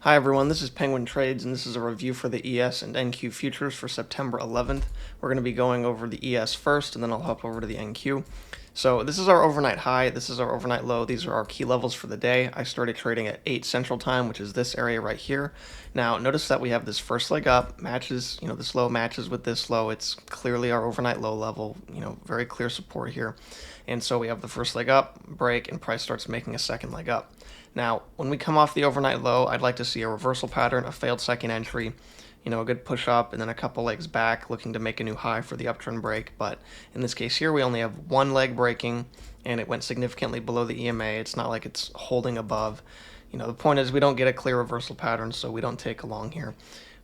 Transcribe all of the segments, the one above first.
Hi everyone, this is Penguin Trades and this is a review for the ES and NQ futures for September 11th. We're going to be going over the ES first and then I'll hop over to the NQ. So this is our overnight high, this is our overnight low, these are our key levels for the day. I started trading at 8 Central Time, which is this area right here. Now notice that we have this first leg up, matches, this low matches with this low. It's clearly our overnight low level, very clear support here. And so we have the first leg up, break, and price starts making a second leg up. Now, when we come off the overnight low, I'd like to see a reversal pattern, a failed second entry, a good push up, and then a couple legs back, looking to make a new high for the uptrend break. But in this case here, we only have one leg breaking, and it went significantly below the EMA. It's not like it's holding above. The point is we don't get a clear reversal pattern, so we don't take a long here.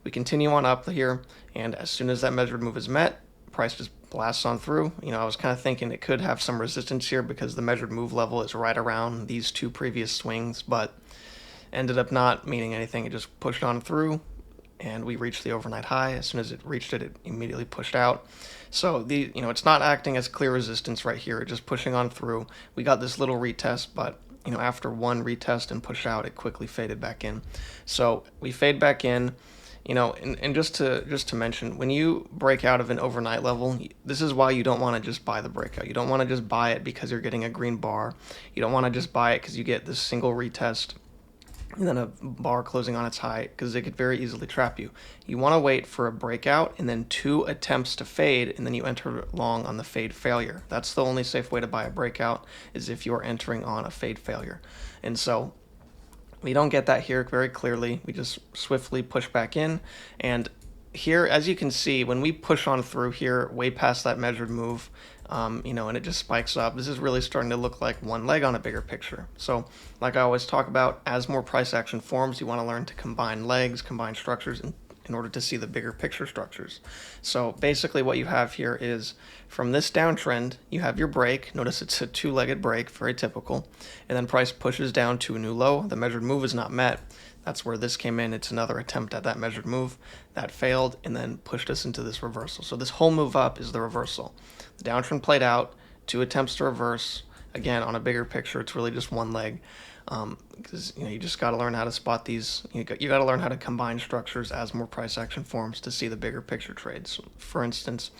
We continue on up here, and as soon as that measured move is met, price just blasts on through. I was kind of thinking it could have some resistance here because the measured move level is right around these two previous swings, but ended up not meaning anything. It just pushed on through, and we reached the overnight high. As soon as it reached it, it immediately pushed out. So it's not acting as clear resistance right here. It's just pushing on through. We got this little retest, but after one retest and push out, it quickly faded back in. So we fade back in. And just to mention, when you break out of an overnight level, this is why you don't want to just buy the breakout. You don't want to just buy it because you're getting a green bar. You don't want to just buy it because you get this single retest and then a bar closing on its high, because it could very easily trap you. You want to wait for a breakout and then two attempts to fade, and then you enter long on the fade failure. That's the only safe way to buy a breakout, is if you're entering on a fade failure. And so we don't get that here very clearly. We just swiftly push back in. And here, as you can see, when we push on through here, way past that measured move, and it just spikes up, this is really starting to look like one leg on a bigger picture. So like I always talk about, as more price action forms, you want to learn to combine legs, combine structures, in order to see the bigger picture structures. So basically what you have here is, from this downtrend, you have your break. Notice it's a two-legged break, very typical. And then price pushes down to a new low. The measured move is not met. That's where this came in. It's another attempt at that measured move. That failed and then pushed us into this reversal. So this whole move up is the reversal. The downtrend played out, two attempts to reverse. Again, on a bigger picture, it's really just one leg. Because you just got to learn how to spot these. You got to learn how to combine structures as more price action forms to see the bigger picture trades. For instance,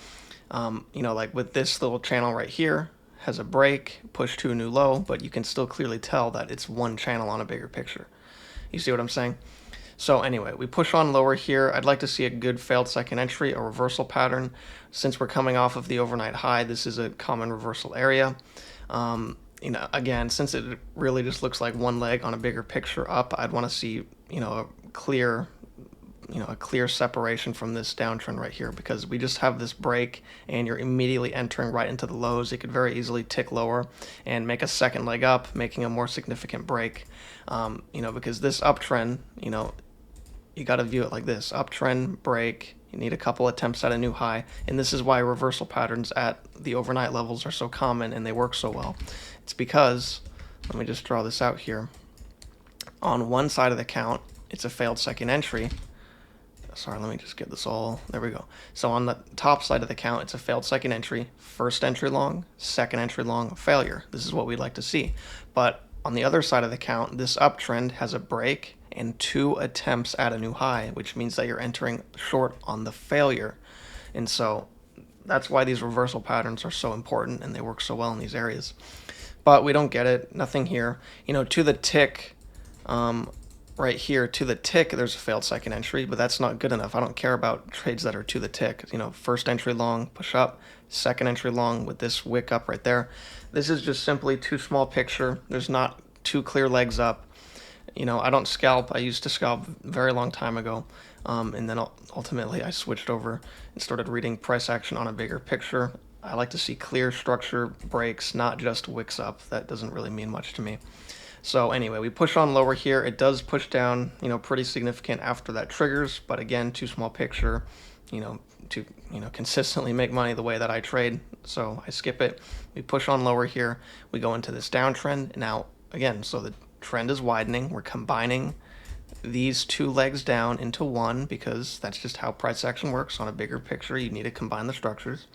like with this little channel right here, has a break, push to a new low, but you can still clearly tell that it's one channel on a bigger picture. You see what I'm saying? So anyway, we push on lower here. I'd like to see a good failed second entry, a reversal pattern. Since we're coming off of the overnight high, this is a common reversal area. Again, since it really just looks like one leg on a bigger picture up, I'd want to see, a clear separation from this downtrend right here, because we just have this break and you're immediately entering right into the lows. It could very easily tick lower and make a second leg up, making a more significant break, because this uptrend, you got to view it like this: uptrend, break, you need a couple attempts at a new high, and this is why reversal patterns at the overnight levels are so common and they work so well. It's because, let me just draw this out here, on one side of the count, it's a failed second entry. Sorry, let me just get this all, there we go. So on the top side of the count, it's a failed second entry, first entry long, second entry long, failure. This is what we'd like to see. But on the other side of the count, this uptrend has a break and two attempts at a new high, which means that you're entering short on the failure. And so that's why these reversal patterns are so important and they work so well in these areas. But we don't get it, nothing here. To the tick, right here, to the tick, there's a failed second entry, but that's not good enough. I don't care about trades that are to the tick. First entry long, push up, second entry long with this wick up right there. This is just simply too small picture. There's not two clear legs up. I don't scalp. I used to scalp a very long time ago, and then ultimately I switched over and started reading price action on a bigger picture. I like to see clear structure breaks, not just wicks up. That doesn't really mean much to me. So anyway, we push on lower here. It does push down, pretty significant after that triggers, but again, too small picture, to consistently make money the way that I trade. So I skip it. We push on lower here. We go into this downtrend. Now, again, so the trend is widening. We're combining these two legs down into one, because that's just how price action works. On a bigger picture, you need to combine the structures.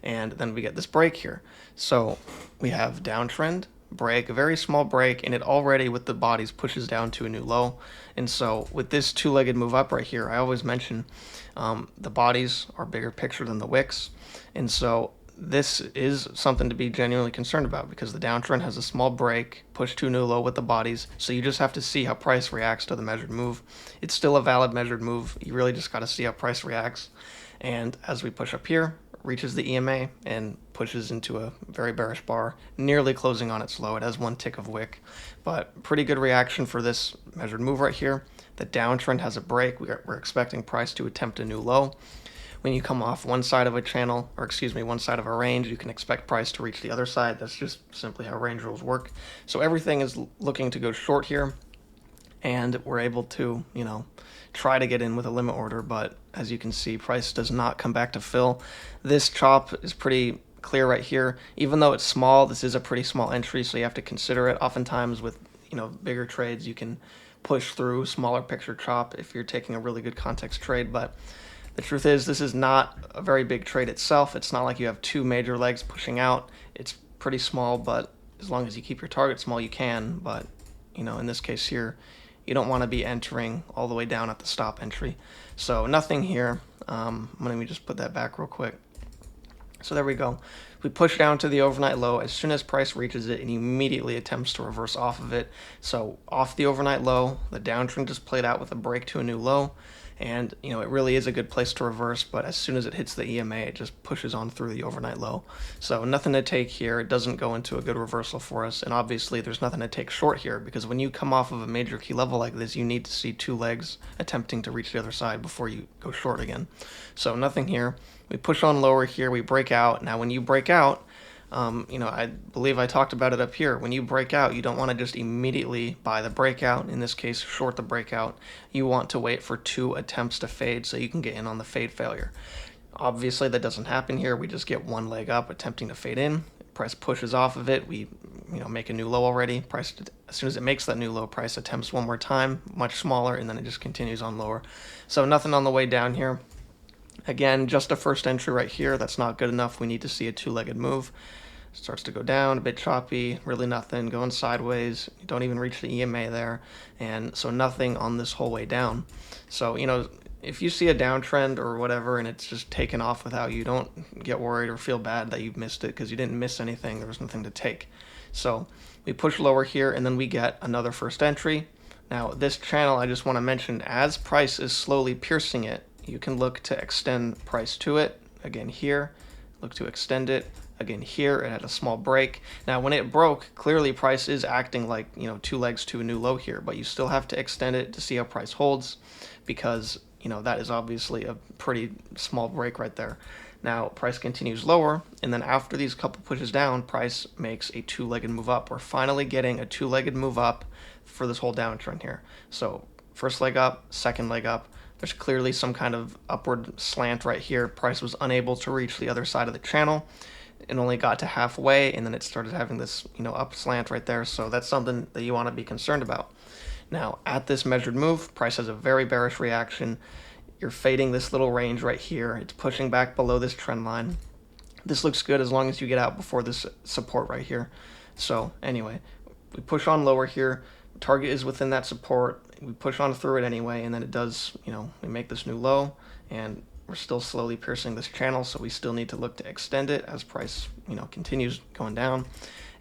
And then we get this break here. So we have downtrend, break, a very small break, and it already with the bodies pushes down to a new low. And so with this two-legged move up right here, I always mention the bodies are bigger picture than the wicks. And so this is something to be genuinely concerned about because the downtrend has a small break, push to a new low with the bodies. So you just have to see how price reacts to the measured move. It's still a valid measured move. You really just got to see how price reacts. And as we push up here, reaches the EMA and pushes into a very bearish bar, nearly closing on its low. It has one tick of wick, but pretty good reaction for this measured move right here. The downtrend has a break. We're expecting price to attempt a new low. When you come off one side of a channel, or excuse me, one side of a range, you can expect price to reach the other side. That's just simply how range rules work. So everything is looking to go short here, and we're able to, try to get in with a limit order, but as you can see, price does not come back to fill. This chop is pretty clear right here. Even though it's small, this is a pretty small entry, so you have to consider it. Oftentimes with, bigger trades, you can push through smaller picture chop if you're taking a really good context trade, but the truth is this is not a very big trade itself. It's not like you have two major legs pushing out. It's pretty small, but as long as you keep your target small, you can. But, in this case here, you don't want to be entering all the way down at the stop entry. So nothing here. Let me just put that back real quick. So there we go. We push down to the overnight low. As soon as price reaches it, it immediately attempts to reverse off of it. So off the overnight low, the downtrend just played out with a break to a new low. And, it really is a good place to reverse, but as soon as it hits the EMA, it just pushes on through the overnight low. So nothing to take here. It doesn't go into a good reversal for us. And obviously, there's nothing to take short here, because when you come off of a major key level like this, you need to see two legs attempting to reach the other side before you go short again. So nothing here. We push on lower here. We break out. Now, when you break out, I believe I talked about it up here. When you break out, you don't want to just immediately buy the breakout. In this case, short the breakout. You want to wait for two attempts to fade so you can get in on the fade failure. Obviously, that doesn't happen here. We just get one leg up attempting to fade in. Price pushes off of it. We, make a new low already. Price, as soon as it makes that new low, price attempts one more time, much smaller, and then it just continues on lower. So nothing on the way down here. Again, just a first entry right here. That's not good enough. We need to see a two-legged move. Starts to go down, a bit choppy, really nothing, going sideways. You don't even reach the EMA there. And so nothing on this whole way down. So, if you see a downtrend or whatever and it's just taken off without you, don't get worried or feel bad that you've missed it because you didn't miss anything. There was nothing to take. So we push lower here and then we get another first entry. Now, this channel, I just want to mention, as price is slowly piercing it, you can look to extend price to it. Again, here, look to extend it. Again, here, it had a small break. Now, when it broke, clearly price is acting like, two legs to a new low here, but you still have to extend it to see how price holds because, that is obviously a pretty small break right there. Now, price continues lower, and then after these couple pushes down, price makes a two-legged move up. We're finally getting a two-legged move up for this whole downtrend here. So, first leg up, second leg up. There's clearly some kind of upward slant right here. Price was unable to reach the other side of the channel. It only got to halfway, and then it started having this, up slant right there. So that's something that you want to be concerned about. Now, at this measured move, price has a very bearish reaction. You're fading this little range right here. It's pushing back below this trend line. This looks good as long as you get out before this support right here. So anyway, we push on lower here. Target is within that support. We push on through it anyway, and then it does, we make this new low, and we're still slowly piercing this channel, so we still need to look to extend it as price, continues going down.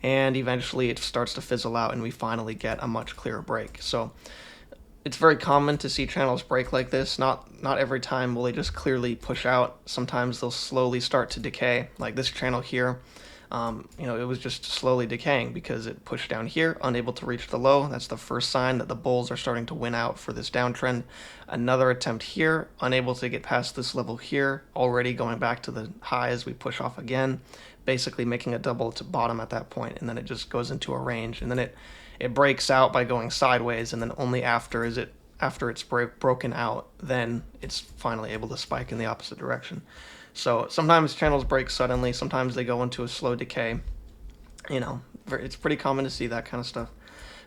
And eventually it starts to fizzle out, and we finally get a much clearer break. So it's very common to see channels break like this. Not every time will they just clearly push out. Sometimes they'll slowly start to decay, like this channel here. It was just slowly decaying because it pushed down here, unable to reach the low. That's the first sign that the bulls are starting to win out for this downtrend. Another attempt here, unable to get past this level here, already going back to the high as we push off again, basically making a double to bottom at that point, and then it just goes into a range, and then it breaks out by going sideways, and then only after it's broken out, then it's finally able to spike in the opposite direction. So sometimes channels break suddenly, sometimes they go into a slow decay. It's pretty common to see that kind of stuff.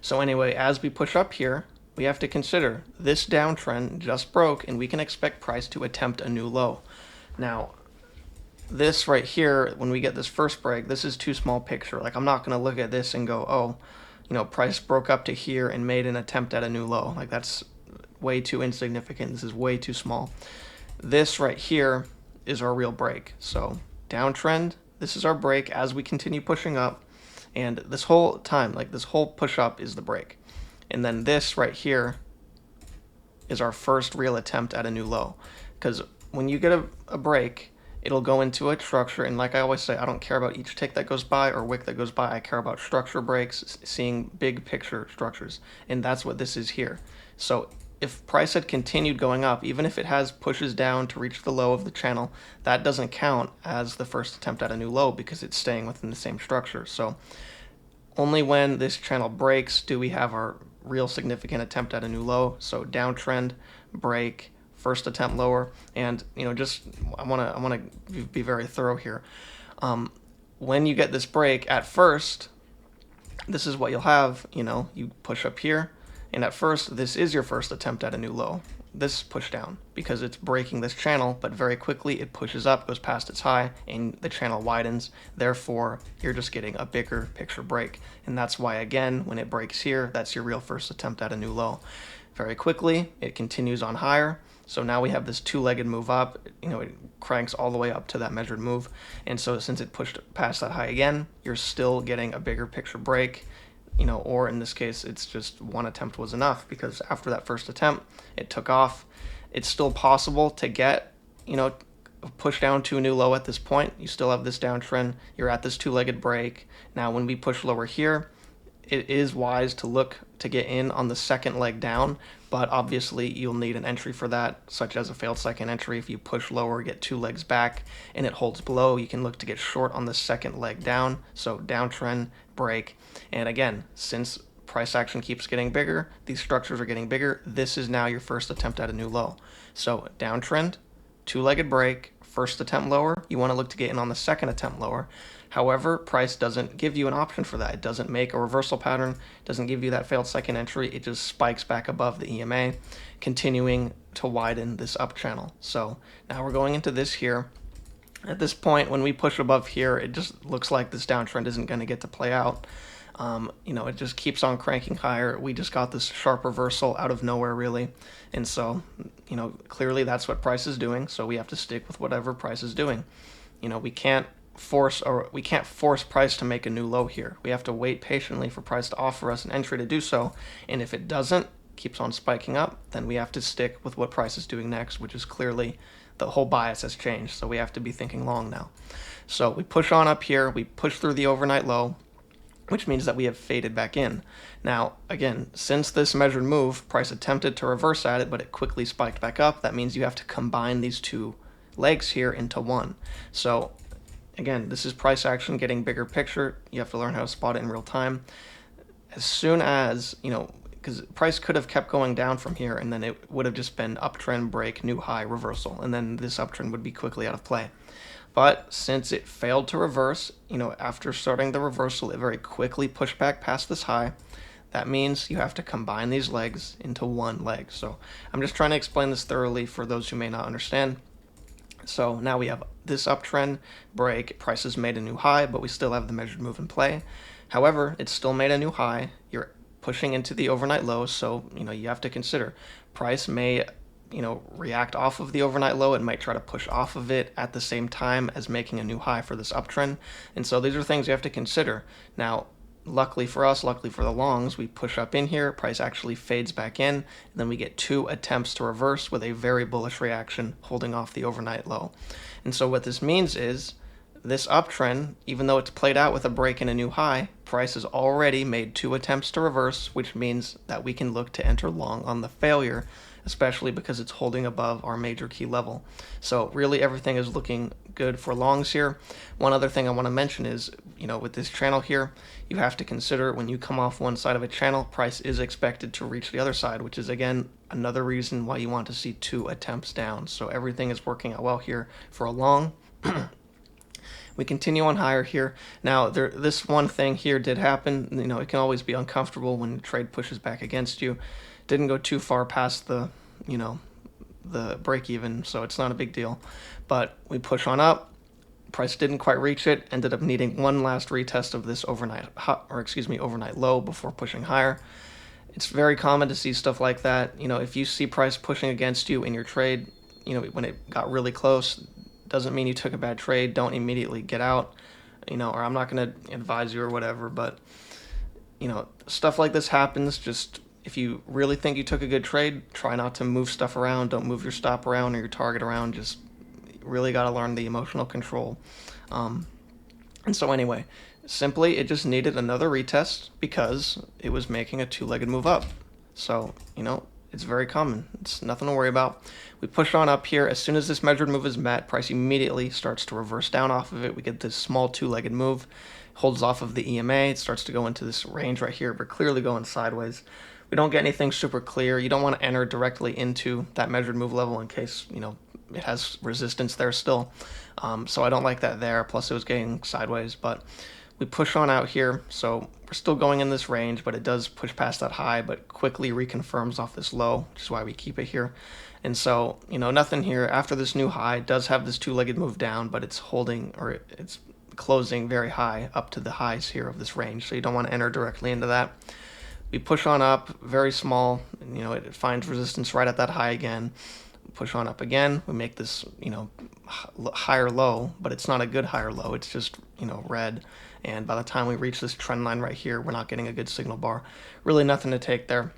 So anyway, as we push up here, we have to consider this downtrend just broke, and we can expect price to attempt a new low. Now, this right here, when we get this first break, this is too small picture. Like, I'm not going to look at this and go, oh, price broke up to here and made an attempt at a new low. Like, that's way too insignificant. This is way too small. This right here is our real break. So downtrend, this is our break as we continue pushing up. And this whole time, like this whole push up is the break. And then this right here is our first real attempt at a new low. Because when you get a break, it'll go into a structure, and like I always say, I don't care about each tick that goes by or wick that goes by. I care about structure breaks, seeing big picture structures, and that's what this is here. So if price had continued going up, even if it has pushes down to reach the low of the channel, that doesn't count as the first attempt at a new low because it's staying within the same structure. So only when this channel breaks do we have our real significant attempt at a new low. So downtrend, break, first attempt lower, and just I want to be very thorough here. When you get this break, at first, this is what you'll have. You push up here, and at first, this is your first attempt at a new low. This push down because it's breaking this channel, but very quickly it pushes up, goes past its high, and the channel widens. Therefore, you're just getting a bigger picture break, and that's why again, when it breaks here, that's your real first attempt at a new low. Very quickly, it continues on higher. So now we have this two-legged move up. It cranks all the way up to that measured move. And so since it pushed past that high again, you're still getting a bigger picture break, or in this case, it's just one attempt was enough because after that first attempt, it took off. It's still possible to get, push down to a new low at this point. You still have this downtrend. You're at this two-legged break. Now, when we push lower here, it is wise to look to get in on the second leg down, but obviously you'll need an entry for that, such as a failed second entry. If you push lower, get two legs back, and it holds below, you can look to get short on the second leg down. So downtrend, break, and again, since price action keeps getting bigger, these structures are getting bigger, this is now your first attempt at a new low. So downtrend, two-legged break, first attempt lower, you want to look to get in on the second attempt lower. However, price doesn't give you an option for that. It doesn't make a reversal pattern, doesn't give you that failed second entry. It just spikes back above the EMA, continuing to widen this up channel. So now we're going into this here. At this point, when we push above here, it just looks like this downtrend isn't going to get to play out. It just keeps on cranking higher. We just got this sharp reversal out of nowhere, really. And so, clearly that's what price is doing. So we have to stick with whatever price is doing. We can't force price to make a new low here. We have to wait patiently for price to offer us an entry to do so. And if it doesn't, keeps on spiking up, then we have to stick with what price is doing next, which is clearly the whole bias has changed. So we have to be thinking long now. So we push on up here, we push through the overnight low, which means that we have faded back in. Now, again, since this measured move, price attempted to reverse at it, but it quickly spiked back up. That means you have to combine these two legs here into one. So again, this is price action getting bigger picture. You have to learn how to spot it in real time. As soon as, because price could have kept going down from here, and then it would have just been uptrend, break, new high, reversal, and then this uptrend would be quickly out of play. But since it failed to reverse, after starting the reversal, it very quickly pushed back past this high. That means you have to combine these legs into one leg. So I'm just trying to explain this thoroughly for those who may not understand. So now we have this uptrend, break, price has made a new high, but we still have the measured move in play. However, it's still made a new high. You're pushing into the overnight low, so you have to consider price may react off of the overnight low. It might try to push off of it at the same time as making a new high for this uptrend. And so these are things you have to consider. Now, luckily for us, luckily for the longs, we push up in here, price actually fades back in, and then we get two attempts to reverse with a very bullish reaction holding off the overnight low. And so what this means is this uptrend, even though it's played out with a break and a new high, price has already made two attempts to reverse, which means that we can look to enter long on the failure, especially because it's holding above our major key level. So really everything is looking good for longs here. One other thing I want to mention is, with this channel here, you have to consider when you come off one side of a channel, price is expected to reach the other side, which is again another reason why you want to see two attempts down. So everything is working out well here for a long. We continue on higher here. Now, this one thing here did happen. It can always be uncomfortable when trade pushes back against you. Didn't go too far past the break even, so it's not a big deal. But we push on up. Price didn't quite reach it, ended up needing one last retest of this overnight low before pushing higher. It's very common to see stuff like that. If you see price pushing against you in your trade, when it got really close, doesn't mean you took a bad trade. Don't immediately get out, or I'm not going to advise you or whatever, but, stuff like this happens. Just if you really think you took a good trade, try not to move stuff around. Don't move your stop around or your target around. Just really got to learn the emotional control. And so anyway, simply it just needed another retest because it was making a two-legged move up. So, it's very common. It's nothing to worry about. We push on up here. As soon as this measured move is met, price immediately starts to reverse down off of it. We get this small two-legged move, holds off of the EMA. It starts to go into this range right here. We're clearly going sideways. We don't get anything super clear. You don't want to enter directly into that measured move level in case, it has resistance there still. So I don't like that there. Plus it was getting sideways, but we push on out here. So we're still going in this range, but it does push past that high, but quickly reconfirms off this low, which is why we keep it here. And so, nothing here. After this new high, it does have this two-legged move down, but it's holding, or it's closing very high up to the highs here of this range. So you don't want to enter directly into that. We push on up, very small, and, it finds resistance right at that high again. Push on up again. We make this, higher low, but it's not a good higher low. It's just, red. And by the time we reach this trend line right here, we're not getting a good signal bar. Really nothing to take there.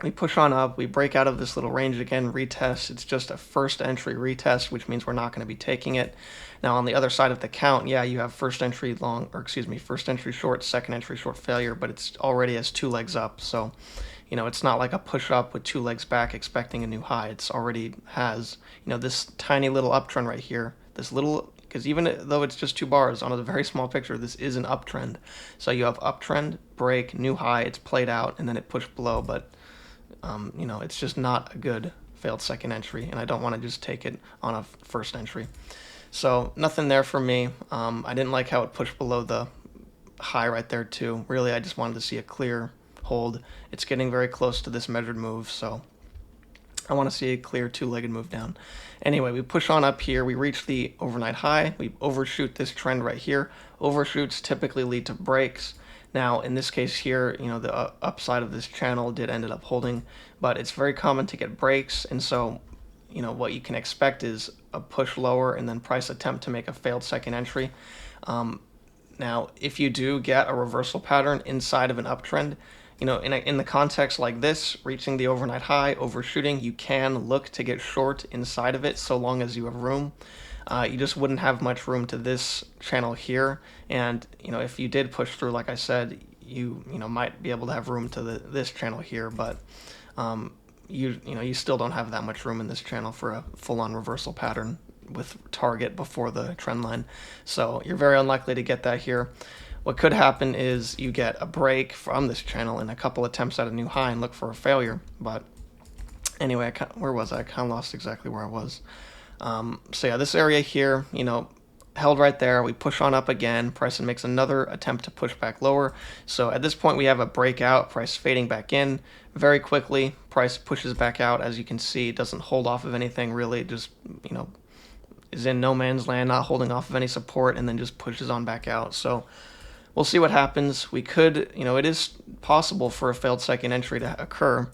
We push on up. We break out of this little range again, retest. It's just a first entry retest, which means we're not going to be taking it. Now on the other side of the count, yeah, you have first entry short, second entry short failure, but it's already has two legs up. So, it's not like a push up with two legs back expecting a new high. It's already has, this tiny little uptrend right here, because even though it's just 2 bars on a very small picture, this is an uptrend. So you have uptrend, break, new high, it's played out, and then it pushed below, but, it's just not a good failed second entry, and I don't want to just take it on a first entry. So nothing there for me. I didn't like how it pushed below the high right there too. Really, I just wanted to see a clear hold. It's getting very close to this measured move, so I want to see a clear two-legged move down. Anyway, we push on up here. We reach the overnight high. We overshoot this trend right here. Overshoots typically lead to breaks. Now, in this case here, the upside of this channel did end up holding, but it's very common to get breaks, and so, what you can expect is a push lower and then price attempt to make a failed second entry. Now, if you do get a reversal pattern inside of an uptrend, in the context like this, reaching the overnight high, overshooting, you can look to get short inside of it so long as you have room. You just wouldn't have much room to this channel here, and if you did push through, like I said, you might be able to have room to this channel here, but you still don't have that much room in this channel for a full-on reversal pattern with target before the trend line. So you're very unlikely to get that here. What could happen is you get a break from this channel and a couple attempts at a new high and look for a failure. But anyway, where was I? I kind of lost exactly where I was. So yeah, this area here, held right there. We push on up again. Price makes another attempt to push back lower. So at this point, we have a breakout. Price fading back in very quickly. Price pushes back out. As you can see, it doesn't hold off of anything really. Just, is in no man's land, not holding off of any support, and then just pushes on back out. So we'll see what happens. We could, it is possible for a failed second entry to occur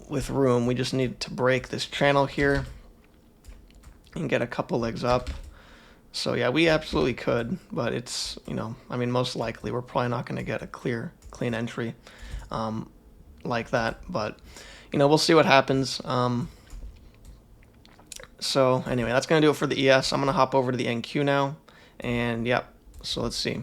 with room. We just need to break this channel here and get a couple legs up. So yeah, we absolutely could, but it's, most likely we're probably not going to get a clean entry like that. But, we'll see what happens. So anyway, that's going to do it for the ES. I'm going to hop over to the NQ now. And yep, so let's see.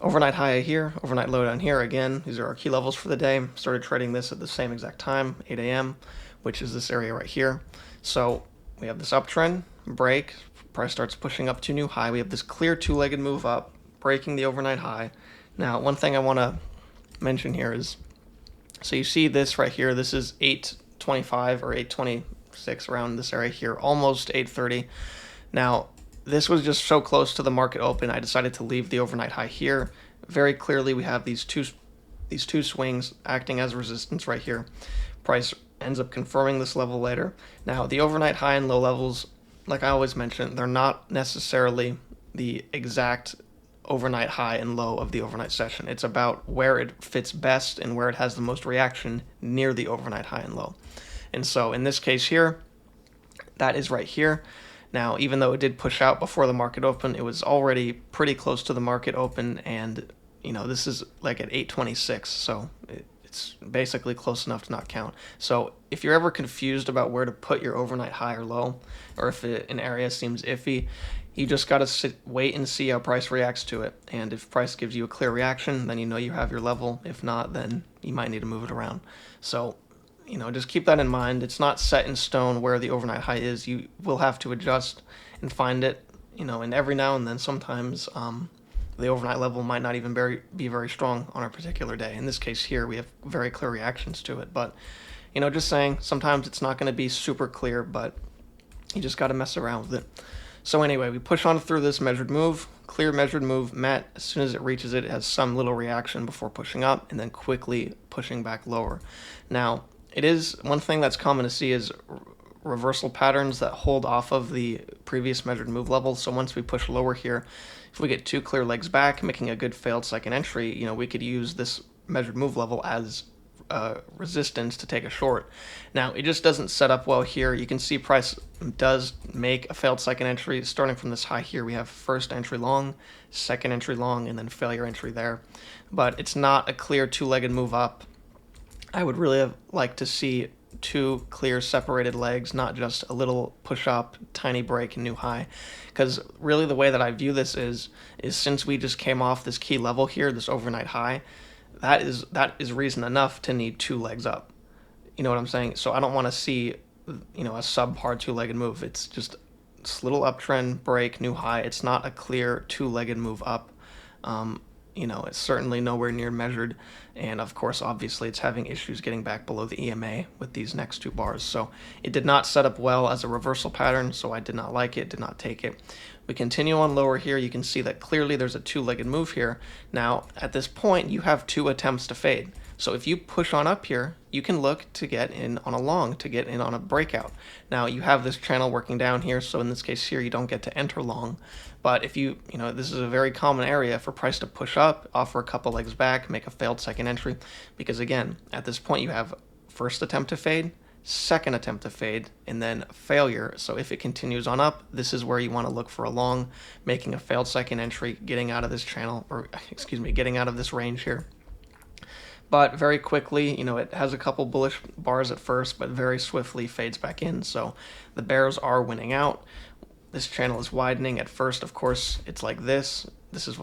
Overnight high here, overnight low down here. Again, these are our key levels for the day. Started trading this at the same exact time, 8 a.m., which is this area right here. So we have this uptrend, break, price starts pushing up to new high. We have this clear two-legged move up, breaking the overnight high. Now, one thing I want to mention here is, so you see this right here, this is 825 or 826 around this area here, almost 830. Now, this was just so close to the market open, I decided to leave the overnight high here. Very clearly, we have these two swings acting as resistance right here. Price ends up confirming this level later. Now, the overnight high and low levels like I always mention, they're not necessarily the exact overnight high and low of the overnight session. It's about where it fits best and where it has the most reaction near the overnight high and low. And so in this case here, that is right here. Now, even though it did push out before the market open, it was already pretty close to the market open, and this is like at 826, so it's basically close enough to not count. So if you're ever confused about where to put your overnight high or low, or if an area seems iffy, you just got to wait and see how price reacts to it. And if price gives you a clear reaction, then you have your level. If not, then you might need to move it around. So, just keep that in mind. It's not set in stone where the overnight high is. You will have to adjust and find it, and every now and then sometimes the overnight level might not even be very strong on a particular day. In this case here, we have very clear reactions to it. But, just saying, sometimes it's not going to be super clear, but you just got to mess around with it. So anyway, we push on through this measured move, clear measured move, met. As soon as it reaches it, it has some little reaction before pushing up and then quickly pushing back lower. Now, it is one thing that's common to see is reversal patterns that hold off of the previous measured move level. So once we push lower here, if we get 2 clear legs back, making a good failed second entry, we could use this measured move level as resistance to take a short. Now, it just doesn't set up well here. You can see price does make a failed second entry. Starting from this high here, we have first entry long, second entry long, and then failure entry there. But it's not a clear 2-legged move up. I would really have liked to see 2 clear separated legs, not just a little push up, tiny break, and new high. Because really the way that I view this is since we just came off this key level here, this overnight high, that is reason enough to need 2 legs up. You know what I'm saying? So I don't want to see, a subpar 2-legged move. It's just this little uptrend, break, new high. It's not a clear 2-legged move up. It's certainly nowhere near measured. And of course, obviously, it's having issues getting back below the EMA with these next 2 bars. So it did not set up well as a reversal pattern, so I did not like it, did not take it. We continue on lower here. You can see that clearly there's a 2-legged move here. Now, at this point, you have 2 attempts to fade. So if you push on up here, you can look to get in on a long, to get in on a breakout. Now, you have this channel working down here, so in this case here, you don't get to enter long. But if this is a very common area for price to push up, offer a couple legs back, make a failed second entry. Because again, at this point, you have first attempt to fade, second attempt to fade, and then failure. So if it continues on up, this is where you want to look for a long, making a failed second entry, getting out of this channel, or getting out of this range here. But very quickly, it has a couple bullish bars at first, but very swiftly fades back in. So the bears are winning out. This channel is widening. At first, of course, it's like this. This is,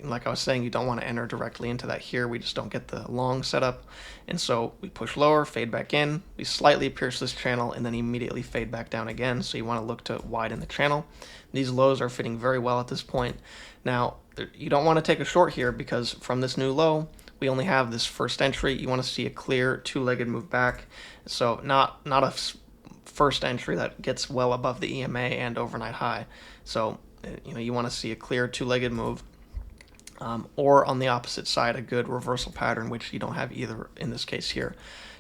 like I was saying, you don't want to enter directly into that here. We just don't get the long setup. And so we push lower, fade back in. We slightly pierce this channel and then immediately fade back down again. So you want to look to widen the channel. These lows are fitting very well at this point. Now, you don't want to take a short here because from this new low, we only have this first entry. You want to see a clear 2-legged move back. So not a first entry that gets well above the EMA and overnight high. So, you want to see a clear 2-legged move. Or on the opposite side, a good reversal pattern, which you don't have either in this case here.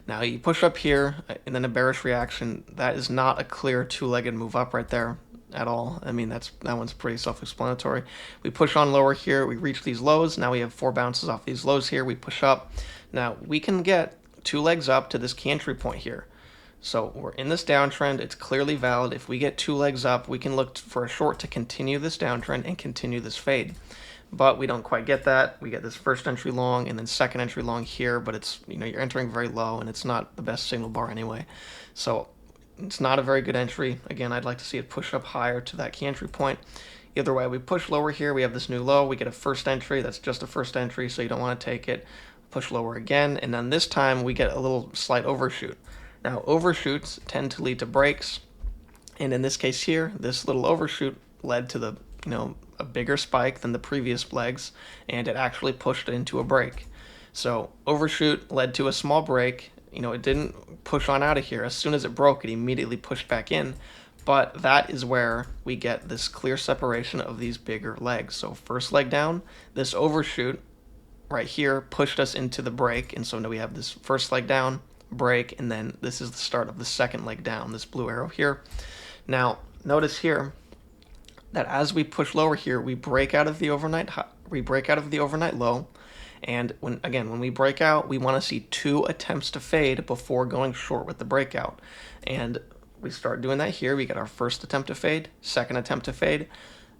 Now, you push up here and then a bearish reaction. That is not a clear 2-legged move up right there at all. I mean, that one's pretty self-explanatory. We push on lower here. We reach these lows. Now we have 4 bounces off these lows here. We push up. Now, we can get 2 legs up to this key entry point here. So we're in this downtrend. It's clearly valid. If we get 2 legs up, we can look for a short to continue this downtrend and continue this fade. But we don't quite get that. We get this first entry long and then second entry long here, but it's, you're entering very low and it's not the best signal bar anyway. So it's not a very good entry. Again, I'd like to see it push up higher to that key entry point. Either way, we push lower here. We have this new low. We get a first entry. That's just a first entry, so you don't want to take it. Push lower again, and then this time we get a little slight overshoot. Now, overshoots tend to lead to breaks, and in this case here, this little overshoot led to a bigger spike than the previous legs, and it actually pushed it into a break. So overshoot led to a small break. It didn't push on out of here. As soon as it broke, it immediately pushed back in. But that is where we get this clear separation of these bigger legs. So first leg down, this overshoot right here pushed us into the break. And so now we have this first leg down, break, and then this is the start of the second leg down, this blue arrow here. Now, notice here that as we push lower here, we break out of the overnight high, we break out of the overnight low. And when we break out, we want to see 2 attempts to fade before going short with the breakout. And we start doing that here. We get our first attempt to fade, second attempt to fade,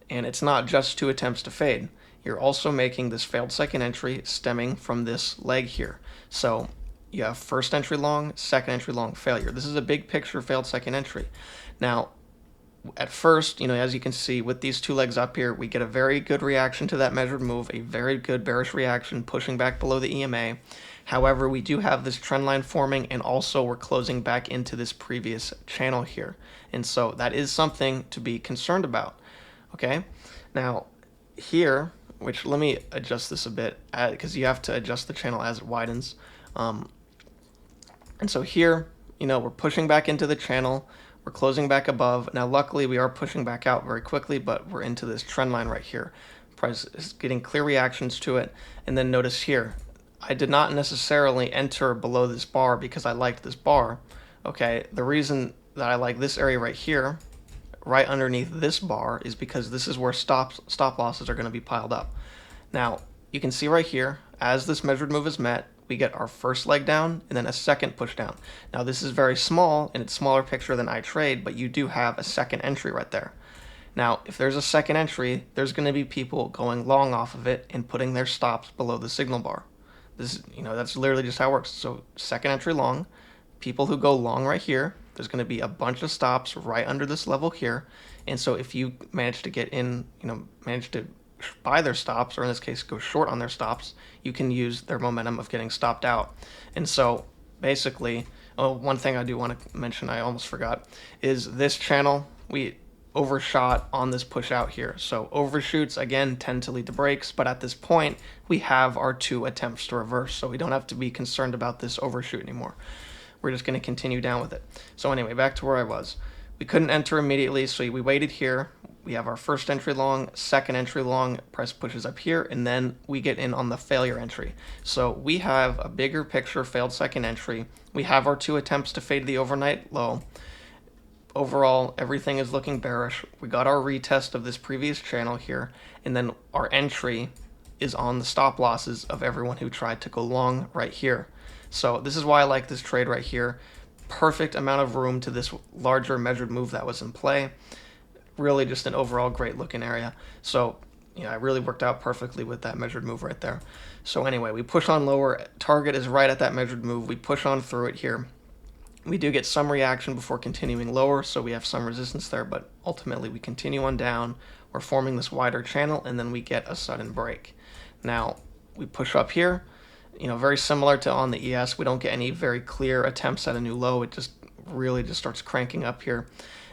and it's not just 2 attempts to fade. You're also making this failed second entry stemming from this leg here. So you have first entry long, second entry long, failure. This is a big picture failed second entry. Now, at first, as you can see with these 2 legs up here, we get a very good reaction to that measured move, a very good bearish reaction pushing back below the EMA. However, we do have this trend line forming, and also we're closing back into this previous channel here. And so that is something to be concerned about. Okay, now here, which let me adjust this a bit because you have to adjust the channel as it widens. And so here, we're pushing back into the channel. We're closing back above. Now, luckily, we are pushing back out very quickly, but we're into this trend line right here. Price is getting clear reactions to it. And then notice here, I did not necessarily enter below this bar because I liked this bar. Okay, the reason that I like this area right here, right underneath this bar, is because this is where stop losses are going to be piled up. Now, you can see right here, as this measured move is met, we get our first leg down and then a second push down. Now this is very small and it's smaller picture than I trade, but you do have a second entry right there. Now, if there's a second entry, there's going to be people going long off of it and putting their stops below the signal bar. This, that's literally just how it works. So second entry long, people who go long right here, there's going to be a bunch of stops right under this level here. And so if you manage to get in, manage to buy their stops, or in this case go short on their stops, you can use their momentum of getting stopped out. And so basically, one thing I do want to mention, I almost forgot, is this channel, we overshot on this push out here. So overshoots, again, tend to lead to breaks, but at this point, we have our 2 attempts to reverse, so we don't have to be concerned about this overshoot anymore. We're just going to continue down with it. So anyway, back to where I was. We couldn't enter immediately, so we waited here. We have our first entry long, second entry long, price pushes up here, and then we get in on the failure entry. So we have a bigger picture failed second entry. We have our 2 attempts to fade the overnight low. Overall, everything is looking bearish. We got our retest of this previous channel here, and then our entry is on the stop losses of everyone who tried to go long right here. So this is why I like this trade right here. Perfect amount of room to this larger measured move that was in play. Really just an overall great looking area. So it really worked out perfectly with that measured move right there. So anyway, we push on lower. Target is right at that measured move. We push on through it here. We do get some reaction before continuing lower, so we have some resistance there, but ultimately we continue on down. We're forming this wider channel, and then we get a sudden break. Now, we push up here. Very similar to on the ES, we don't get any very clear attempts at a new low. It just really just starts cranking up here.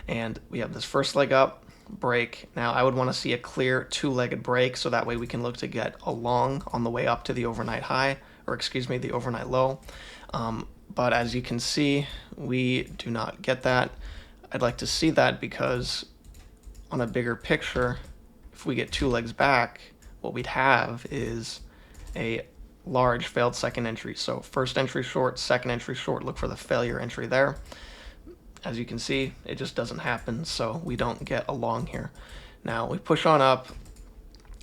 And we have this first leg up, break. Now, I would want to see a clear 2-legged break, so that way we can look to get a long on the way up to the overnight high, or excuse me, the overnight low. But as you can see, we do not get that. I'd like to see that because on a bigger picture, if we get 2 legs back, what we'd have is a large failed second entry. So first entry short, second entry short, look for the failure entry there. As you can see, it just doesn't happen, so we don't get a long here. Now we push on up.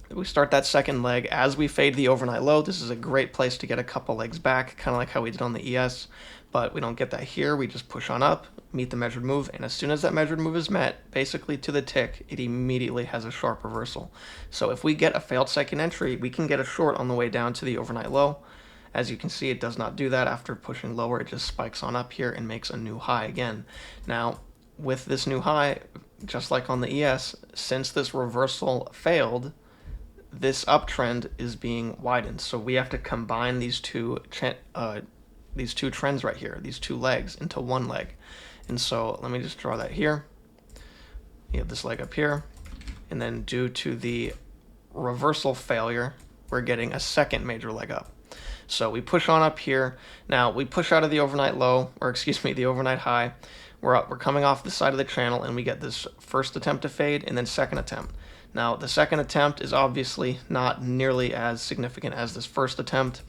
We start that second leg as we fade the overnight low. This is a great place to get a couple legs back, kind of like how we did on the ES, but we don't get that here. We just push on up, meet the measured move, and as soon as that measured move is met, basically to the tick, it immediately has a sharp reversal. So if we get a failed second entry, we can get a short on the way down to the overnight low. As you can see, it does not do that. After pushing lower, it just spikes on up here and makes a new high again. Now, with this new high, just like on the ES, since this reversal failed, this uptrend is being widened. So we have to combine these two trends right here, these 2 legs, into one leg. And so let me just draw that here. You have this leg up here, and then due to the reversal failure, we're getting a second major leg up. So we push on up here. Now we push out of the overnight low, or excuse me, the overnight high. We're coming off the side of the channel, and we get this first attempt to fade and then second attempt. Now the second attempt is obviously not nearly as significant as this first attempt.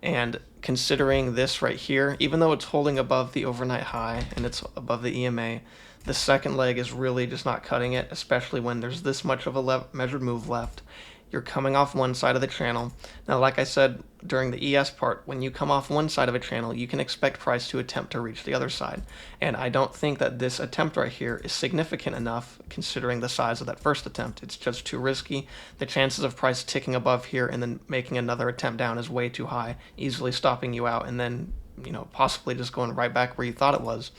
And considering this right here, even though it's holding above the overnight high and it's above the EMA, the second leg is really just not cutting it, especially when there's this much of a measured move left. You're coming off one side of the channel. Now, like I said during the ES part, when you come off one side of a channel, you can expect price to attempt to reach the other side. And I don't think that this attempt right here is significant enough considering the size of that first attempt. It's just too risky. The chances of price ticking above here and then making another attempt down is way too high, easily stopping you out and then, possibly just going right back where you thought it was.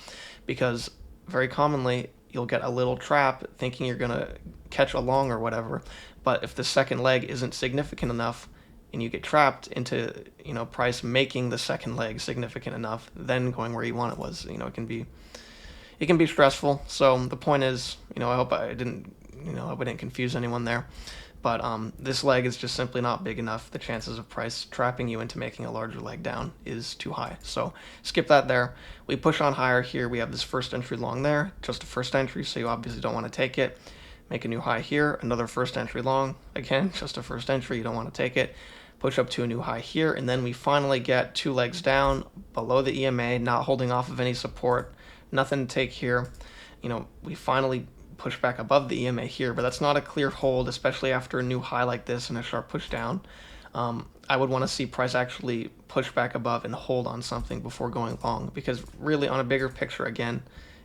Because very commonly, you'll get a little trap thinking you're going to catch a long or whatever. But if the second leg isn't significant enough and you get trapped into, price making the second leg significant enough, then going where you want it was, it can be stressful. So the point is, I hope I didn't confuse anyone there. But this leg is just simply not big enough. The chances of price trapping you into making a larger leg down is too high. So skip that there. We push on higher here. We have this first entry long there, just a first entry, so you obviously don't want to take it. Make a new high here, another first entry long. Again, just a first entry, you don't want to take it. Push up to a new high here, and then we finally get 2 legs down below the EMA, not holding off of any support. Nothing to take here. We finally push back above the EMA here, but that's not a clear hold, especially after a new high like this and a sharp push down. I would want to see price actually push back above and hold on something before going long, because really on a bigger picture, again,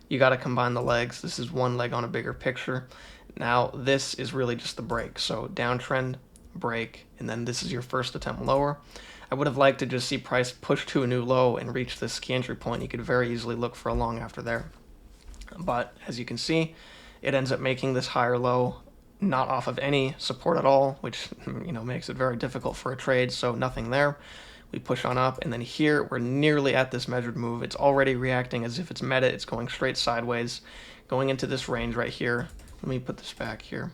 you got to combine the legs. This is one leg on a bigger picture. Now this is really just the break. So downtrend, break, and then this is your first attempt lower. I would have liked to just see price push to a new low and reach this key entry point. You could very easily look for a long after there. But as you can see, it ends up making this higher low not off of any support at all, which makes it very difficult for a trade. So nothing there. We push on up, and then here we're nearly at this measured move. It's already reacting as if it's meta. It's going straight sideways, going into this range right here. Let me put this back here.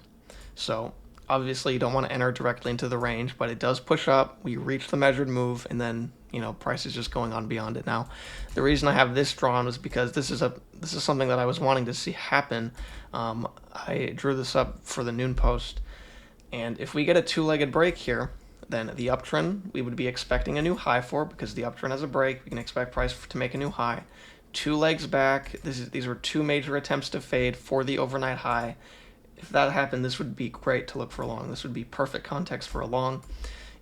So obviously you don't want to enter directly into the range, but it does push up. We reach the measured move, and then price is just going on beyond it. Now, the reason I have this drawn was because this is something that I was wanting to see happen. I drew this up for the noon post, and if we get a 2-legged break here, then the uptrend we would be expecting a new high for, because the uptrend has a break. We can expect price to make a new high. 2 legs back. These were 2 major attempts to fade for the overnight high. If that happened, this would be great to look for a long. This would be perfect context for a long.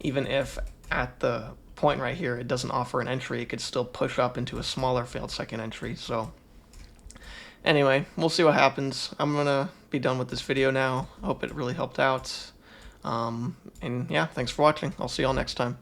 Even if at the point right here it doesn't offer an entry, it could still push up into a smaller failed second entry. So anyway, we'll see what happens. I'm gonna be done with this video now. I hope it really helped out. And yeah, thanks for watching. I'll see y'all next time.